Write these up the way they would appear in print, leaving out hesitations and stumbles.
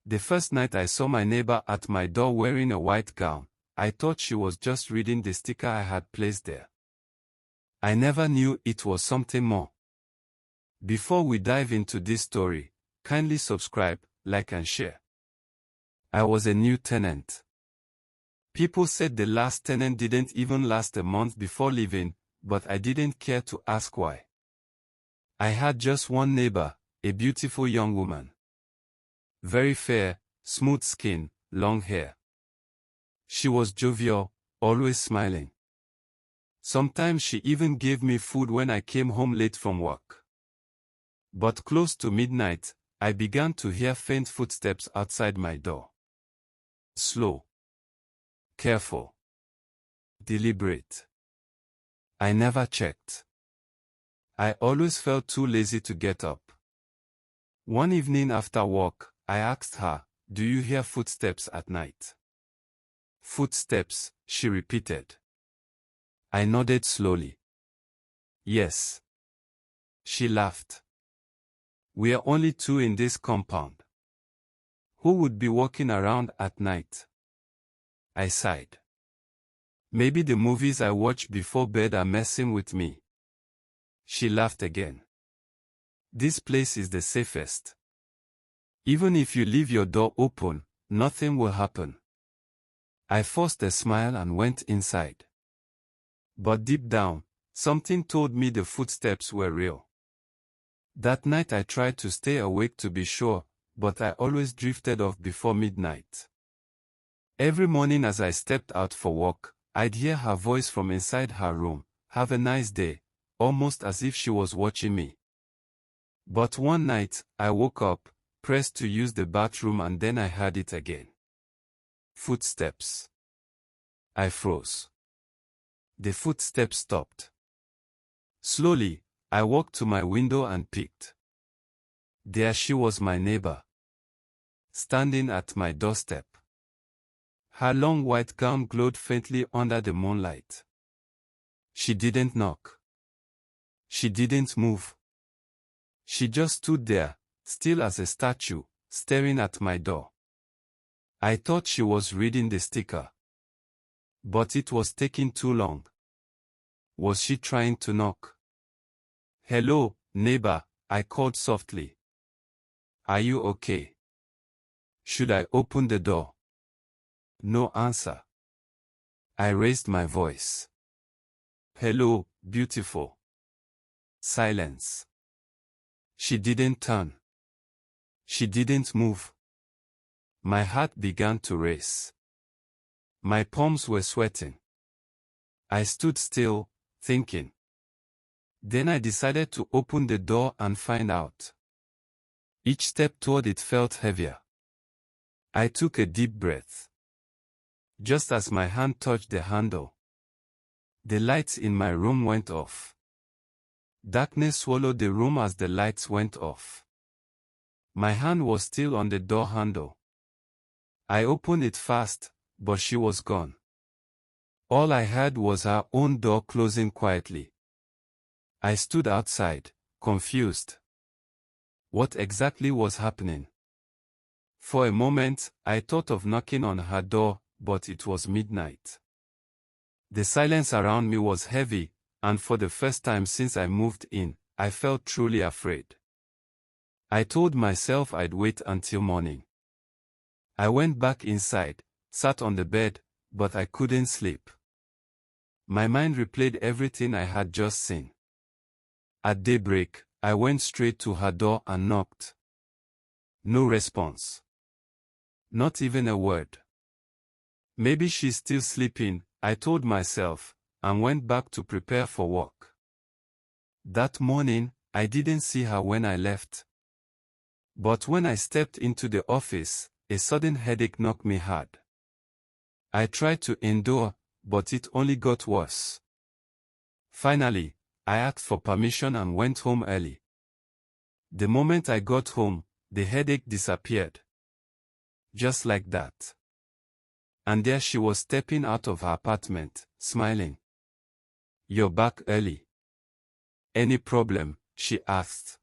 The first night I saw my neighbor at my door wearing a white gown, I thought she was just reading the sticker I had placed there. I never knew it was something more. Before we dive into this story, kindly subscribe, like and share. I was a new tenant. People said the last tenant didn't even last a month before leaving, but I didn't care to ask why. I had just one neighbor, a beautiful young woman. Very fair, smooth skin, long hair. She was jovial, always smiling. Sometimes she even gave me food when I came home late from work. But close to midnight, I began to hear faint footsteps outside my door. Slow. Careful. Deliberate. I never checked. I always felt too lazy to get up. One evening after work, I asked her, "Do you hear footsteps at night?" "Footsteps," she repeated. I nodded slowly. "Yes." She laughed. "We are only two in this compound. Who would be walking around at night?" I sighed. "Maybe the movies I watch before bed are messing with me." She laughed again. "This place is the safest. Even if you leave your door open, nothing will happen." I forced a smile and went inside. But deep down, something told me the footsteps were real. That night I tried to stay awake to be sure, but I always drifted off before midnight. Every morning as I stepped out for work, I'd hear her voice from inside her room, "Have a nice day," almost as if she was watching me. But one night, I woke up, pressed to use the bathroom, and then I heard it again. Footsteps. I froze. The footsteps stopped. Slowly, I walked to my window and peeked. There she was, my neighbor, standing at my doorstep. Her long white gown glowed faintly under the moonlight. She didn't knock. She didn't move. She just stood there, still as a statue, staring at my door. I thought she was reading the sticker. But it was taking too long. Was she trying to knock? "Hello, neighbor," I called softly. "Are you okay? Should I open the door?" No answer. I raised my voice. "Hello, beautiful." Silence. She didn't turn. She didn't move. My heart began to race. My palms were sweating. I stood still, thinking. Then I decided to open the door and find out. Each step toward it felt heavier. I took a deep breath. Just as my hand touched the handle, the lights in my room went off. Darkness swallowed the room as the lights went off. My hand was still on the door handle. I opened it fast, but she was gone. All I heard was her own door closing quietly. I stood outside, confused. What exactly was happening? For a moment, I thought of knocking on her door, but it was midnight. The silence around me was heavy, and for the first time since I moved in, I felt truly afraid. I told myself I'd wait until morning. I went back inside, sat on the bed, but I couldn't sleep. My mind replayed everything I had just seen. At daybreak, I went straight to her door and knocked. No response. Not even a word. Maybe she's still sleeping, I told myself, and went back to prepare for work. That morning, I didn't see her when I left. But when I stepped into the office, a sudden headache knocked me hard. I tried to endure, but it only got worse. Finally, I asked for permission and went home early. The moment I got home, the headache disappeared. Just like that. And there she was stepping out of her apartment, smiling. "You're back early. Any problem?" she asked.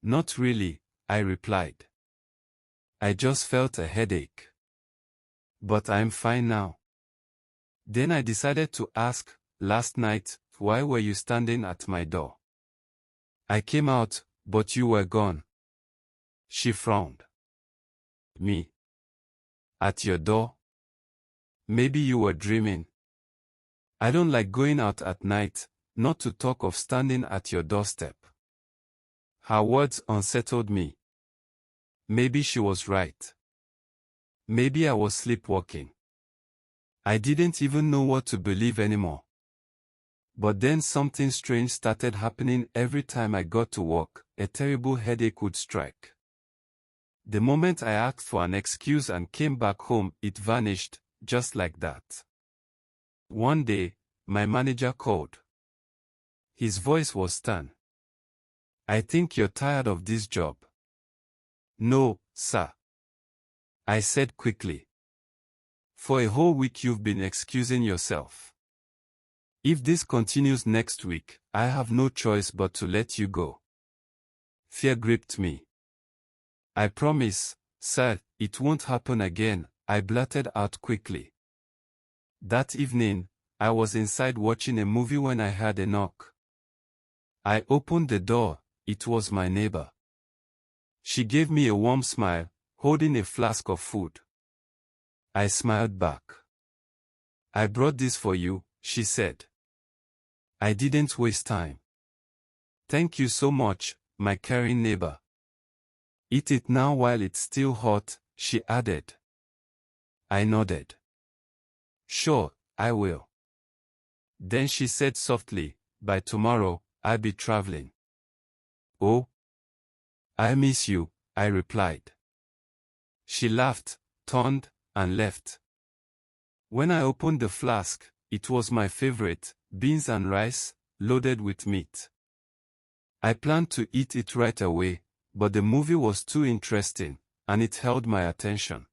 "Not really," I replied. I just felt a headache. But I'm fine now. Then I decided to ask, last night, why were you standing at my door? I came out, but you were gone. She frowned. Me? At your door? Maybe you were dreaming. I don't like going out at night, not to talk of standing at your doorstep. Her words unsettled me. Maybe she was right. Maybe I was sleepwalking. I didn't even know what to believe anymore. But then something strange started happening every time I got to work. A terrible headache would strike. The moment I asked for an excuse and came back home, it vanished, just like that. One day, my manager called. His voice was stern. I think you're tired of this job. No, sir. I said quickly. For a whole week you've been excusing yourself. If this continues next week, I have no choice but to let you go. Fear gripped me. I promise, sir, it won't happen again, I blurted out quickly. That evening, I was inside watching a movie when I heard a knock. I opened the door, it was my neighbor. She gave me a warm smile, holding a flask of food. I smiled back. I brought this for you, she said. I didn't waste time. Thank you so much, my caring neighbor. Eat it now while it's still hot, she added. I nodded. Sure, I will. Then she said softly, by tomorrow, I'll be traveling. Oh? I miss you, I replied. She laughed, turned, and left. When I opened the flask, it was my favorite, beans and rice, loaded with meat. I planned to eat it right away, but the movie was too interesting, and it held my attention.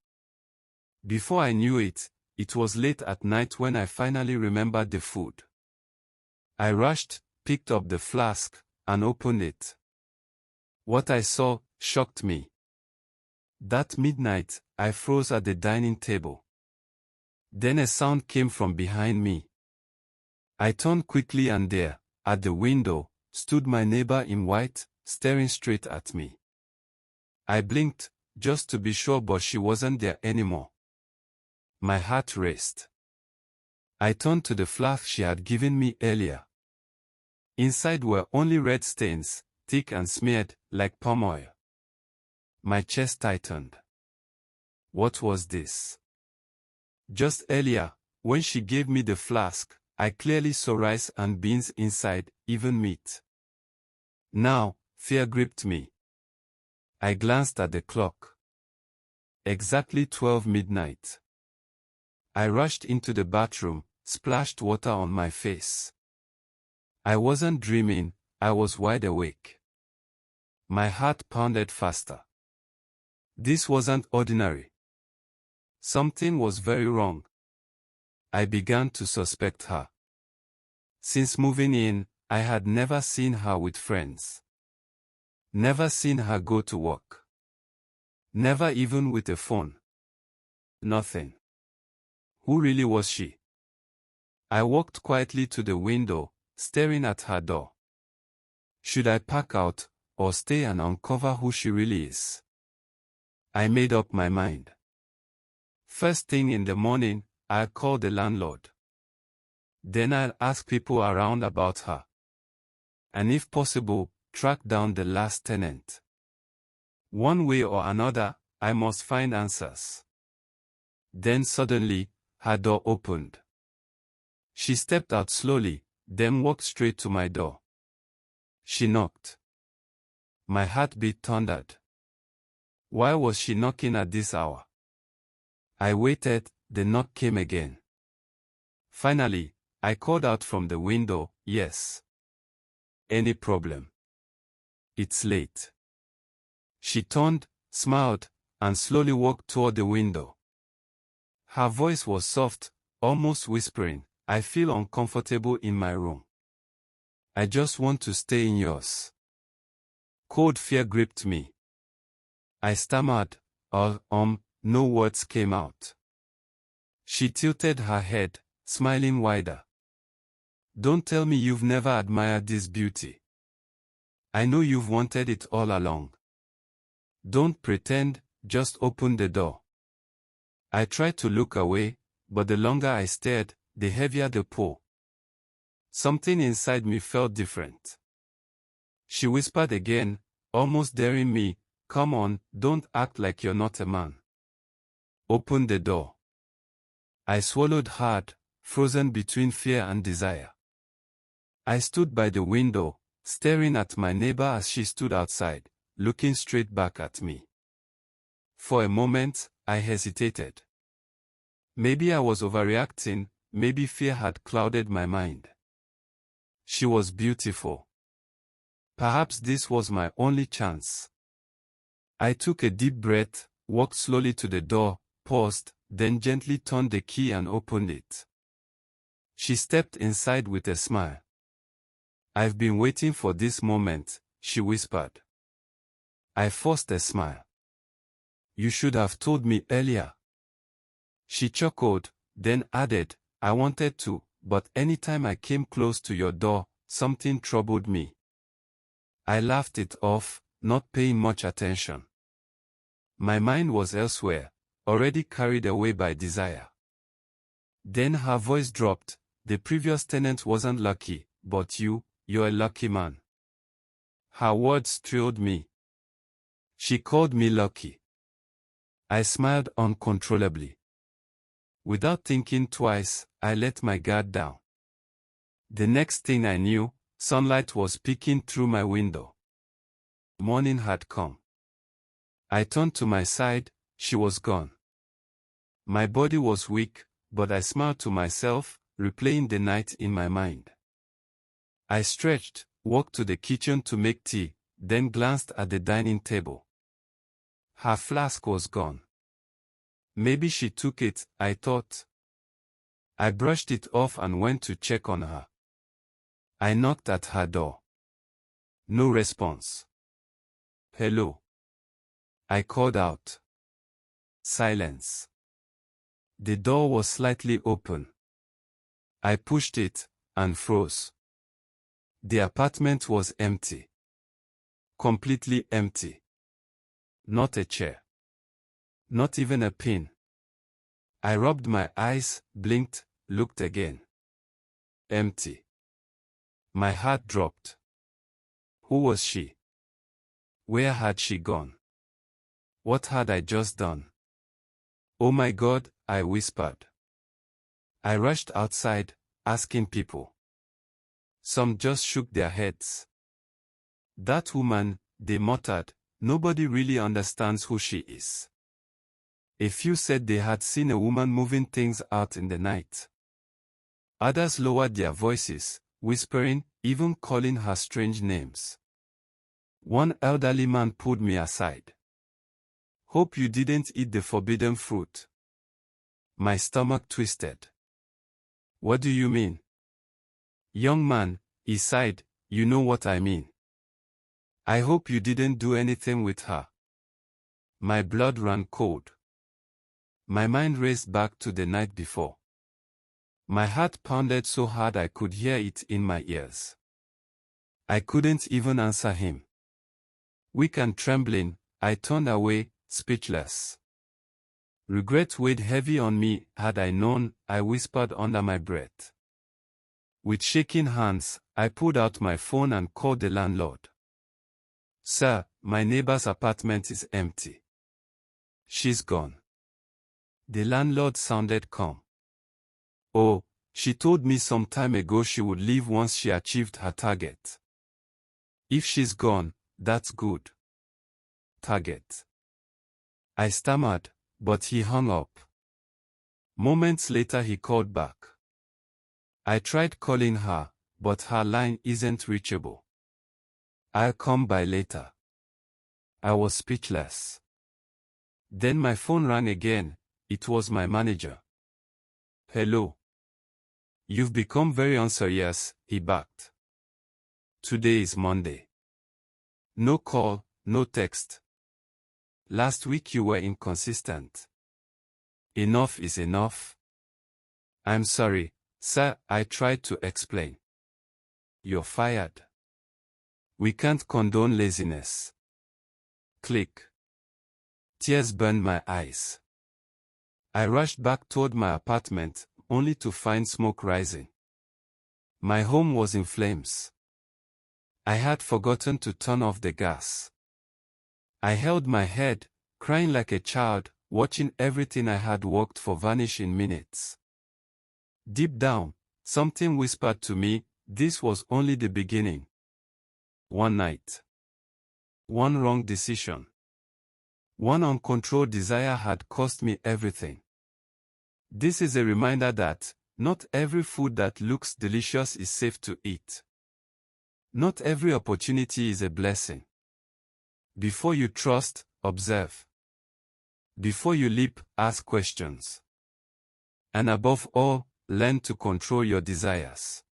Before I knew it, it was late at night when I finally remembered the food. I rushed, picked up the flask, and opened it. What I saw shocked me. That midnight, I froze at the dining table. Then a sound came from behind me. I turned quickly and there, at the window, stood my neighbor in white, staring straight at me. I blinked, just to be sure, but she wasn't there anymore. My heart raced. I turned to the flask she had given me earlier. Inside were only red stains, thick and smeared, like palm oil. My chest tightened. What was this? Just earlier, when she gave me the flask, I clearly saw rice and beans inside, even meat. Now, fear gripped me. I glanced at the clock. Exactly 12 midnight. I rushed into the bathroom, splashed water on my face. I wasn't dreaming, I was wide awake. My heart pounded faster. This wasn't ordinary. Something was very wrong. I began to suspect her. Since moving in, I had never seen her with friends. Never seen her go to work. Never even with a phone. Nothing. Who really was she? I walked quietly to the window, staring at her door. Should I pack out, or stay and uncover who she really is? I made up my mind. First thing in the morning, I'll call the landlord. Then I'll ask people around about her. And if possible, track down the last tenant. One way or another, I must find answers. Then suddenly, her door opened. She stepped out slowly, then walked straight to my door. She knocked. My heartbeat thundered. Why was she knocking at this hour? I waited, the knock came again. Finally, I called out from the window, yes. Any problem? It's late. She turned, smiled, and slowly walked toward the window. Her voice was soft, almost whispering, I feel uncomfortable in my room. I just want to stay in yours. Cold fear gripped me. I stammered, No words came out. She tilted her head, smiling wider. Don't tell me you've never admired this beauty. I know you've wanted it all along. Don't pretend, just open the door. I tried to look away, but the longer I stared, the heavier the pull. Something inside me felt different. She whispered again, almost daring me, come on, don't act like you're not a man. Open the door. I swallowed hard, frozen between fear and desire. I stood by the window, staring at my neighbor as she stood outside, looking straight back at me. For a moment, I hesitated. Maybe I was overreacting, maybe fear had clouded my mind. She was beautiful. Perhaps this was my only chance. I took a deep breath, walked slowly to the door, paused, then gently turned the key and opened it. She stepped inside with a smile. I've been waiting for this moment, she whispered. I forced a smile. You should have told me earlier. She chuckled, then added, I wanted to, but anytime I came close to your door, something troubled me. I laughed it off, not paying much attention. My mind was elsewhere, already carried away by desire. Then her voice dropped, the previous tenant wasn't lucky, but you're a lucky man. Her words thrilled me. She called me lucky. I smiled uncontrollably. Without thinking twice, I let my guard down. The next thing I knew, sunlight was peeking through my window. Morning had come. I turned to my side, she was gone. My body was weak, but I smiled to myself, replaying the night in my mind. I stretched, walked to the kitchen to make tea, then glanced at the dining table. Her flask was gone. Maybe she took it, I thought. I brushed it off and went to check on her. I knocked at her door. No response. Hello. I called out. Silence. The door was slightly open. I pushed it, and froze. The apartment was empty. Completely empty. Not a chair. Not even a pin. I rubbed my eyes, blinked, looked again. Empty. My heart dropped. Who was she? Where had she gone? What had I just done? Oh my God, I whispered. I rushed outside, asking people. Some just shook their heads. That woman, they muttered, nobody really understands who she is. A few said they had seen a woman moving things out in the night. Others lowered their voices, whispering, even calling her strange names. One elderly man pulled me aside. Hope you didn't eat the forbidden fruit. My stomach twisted. What do you mean? Young man, he sighed, you know what I mean. I hope you didn't do anything with her. My blood ran cold. My mind raced back to the night before. My heart pounded so hard I could hear it in my ears. I couldn't even answer him. Weak and trembling, I turned away, speechless. Regret weighed heavy on me. Had I known, I whispered under my breath. With shaking hands, I pulled out my phone and called the landlord. Sir, my neighbor's apartment is empty. She's gone. The landlord sounded calm. Oh, she told me some time ago she would leave once she achieved her target. If she's gone, that's good. Target. I stammered, but he hung up. Moments later he called back. I tried calling her, but her line isn't reachable. I'll come by later. I was speechless. Then my phone rang again. It was my manager. Hello. You've become very unserious, he barked. Today is Monday. No call, no text. Last week you were inconsistent. Enough is enough. I'm sorry, sir, I tried to explain. You're fired. We can't condone laziness. Click. Tears burned my eyes. I rushed back toward my apartment, only to find smoke rising. My home was in flames. I had forgotten to turn off the gas. I held my head, crying like a child, watching everything I had worked for vanish in minutes. Deep down, something whispered to me, this was only the beginning. One night. One wrong decision. One uncontrolled desire had cost me everything. This is a reminder that, not every food that looks delicious is safe to eat. Not every opportunity is a blessing. Before you trust, observe. Before you leap, ask questions. And above all, learn to control your desires.